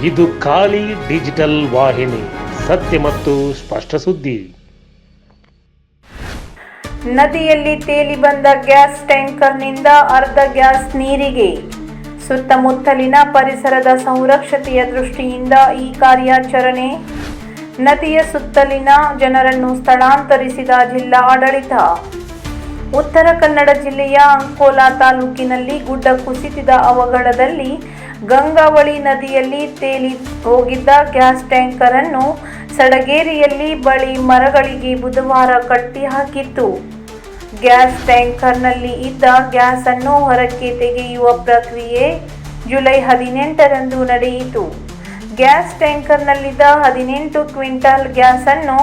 ಇದು ಖಾಲಿ ಡಿಜಿಟಲ್ ವಾಹಿನಿ, ಸತ್ಯ ಮತ್ತು ಸ್ಪಷ್ಟ ಸುದ್ದಿ. ನದಿಯಲ್ಲಿ ತೇಲಿ ಬಂದ ಗ್ಯಾಸ್ ಟ್ಯಾಂಕರ್ನಿಂದ ಅರ್ಧ ಗ್ಯಾಸ್ ನೀರಿಗೆ. ಸುತ್ತಮುತ್ತಲಿನ ಪರಿಸರದ ಸಂರಕ್ಷತೆಯ ದೃಷ್ಟಿಯಿಂದ ಈ ಕಾರ್ಯಾಚರಣೆ. ನದಿಯ ಸುತ್ತಲಿನ ಜನರನ್ನು ಸ್ಥಳಾಂತರಿಸಿದ ಜಿಲ್ಲಾ ಆಡಳಿತ. ಉತ್ತರ ಕನ್ನಡ ಜಿಲ್ಲೆಯ ಅಂಕೋಲಾ ತಾಲೂಕಿನಲ್ಲಿ ಗುಡ್ಡ ಕುಸಿತದ ಅವಘಡದಲ್ಲಿ ಗಂಗಾವಳಿ ನದಿಯಲ್ಲಿ ತೇಲಿ ಹೋಗಿದ್ದ ಗ್ಯಾಸ್ ಟ್ಯಾಂಕರ್ ಅನ್ನು ಸಡಗೇರಿಯಲ್ಲಿ ಬಳಿ ಮರಗಳಿಗೆ ಬುಧವಾರ ಕಟ್ಟಿ ಹಾಕಿತ್ತು. ಗ್ಯಾಸ್ ಟ್ಯಾಂಕರ್ನಲ್ಲಿ ಇದ್ದ ಗ್ಯಾಸ್ ಅನ್ನು ಹೊರಕ್ಕೆ ತೆಗೆಯುವ ಪ್ರಕ್ರಿಯೆ ಜುಲೈ 18ರಂದು ನಡೆಯಿತು. ಗ್ಯಾಸ್ ಟ್ಯಾಂಕರ್ನಲ್ಲಿದ್ದ 18 ಕ್ವಿಂಟಾಲ್ ಗ್ಯಾಸ್ ಅನ್ನು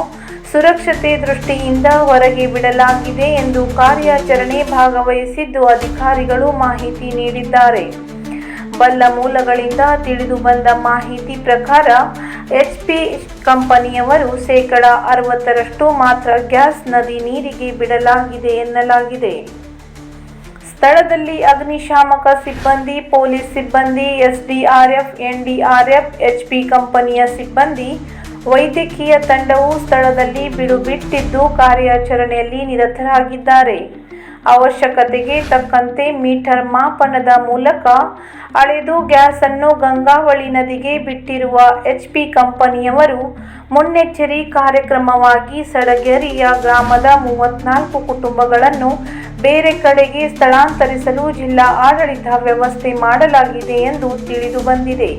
ಸುರಕ್ಷತೆ ದೃಷ್ಟಿಯಿಂದ ಹೊರಗೆ ಬಿಡಲಾಗಿದೆ ಎಂದು ಕಾರ್ಯಾಚರಣೆ ಭಾಗವಹಿಸಿದ್ದು ಅಧಿಕಾರಿಗಳು ಮಾಹಿತಿ ನೀಡಿದ್ದಾರೆ. ಬಲ್ಲ ಮೂಲಗಳಿಂದ ತಿಳಿದು ಬಂದ ಮಾಹಿತಿ ಪ್ರಕಾರ HP ಕಂಪನಿಯವರು 60% ಮಾತ್ರ ಗ್ಯಾಸ್ ನದಿ ನೀರಿಗೆ ಬಿಡಲಾಗಿದೆ ಎನ್ನಲಾಗಿದೆ. ಸ್ಥಳದಲ್ಲಿ ಅಗ್ನಿಶಾಮಕ ಸಿಬ್ಬಂದಿ, ಪೊಲೀಸ್ ಸಿಬ್ಬಂದಿ, SDRF, NDRF, HP ಕಂಪನಿಯ ಸಿಬ್ಬಂದಿ, ವೈದ್ಯಕೀಯ ತಂಡವು ಸ್ಥಳದಲ್ಲಿ ಬಿಡುಬಿಟ್ಟಿದ್ದು ಕಾರ್ಯಾಚರಣೆಯಲ್ಲಿ ನಿರತರಾಗಿದ್ದಾರೆ. ಅವಶ್ಯಕತೆಗೆ ತಕ್ಕಂತೆ ಮೀಟರ್ ಮಾಪನದ ಮೂಲಕ ಅಳೆದು ಗ್ಯಾಸ್ ಅನ್ನು ಗಂಗಾವಳಿ ನದಿಗೆ ಬಿಟ್ಟಿರುವ HP ಕಂಪನಿಯವರು ಮುನ್ನೆಚ್ಚರಿ ಕಾರ್ಯಕ್ರಮವಾಗಿ ಸಡಗೇರಿಯ ಗ್ರಾಮದ 34 ಕುಟುಂಬಗಳನ್ನು ಬೇರೆ ಕಡೆಗೆ ಸ್ಥಳಾಂತರಿಸಲು ಜಿಲ್ಲಾ ಆಡಳಿತ ವ್ಯವಸ್ಥೆ ಮಾಡಲಾಗಿದೆ ಎಂದು ತಿಳಿದು ಬಂದಿದೆ.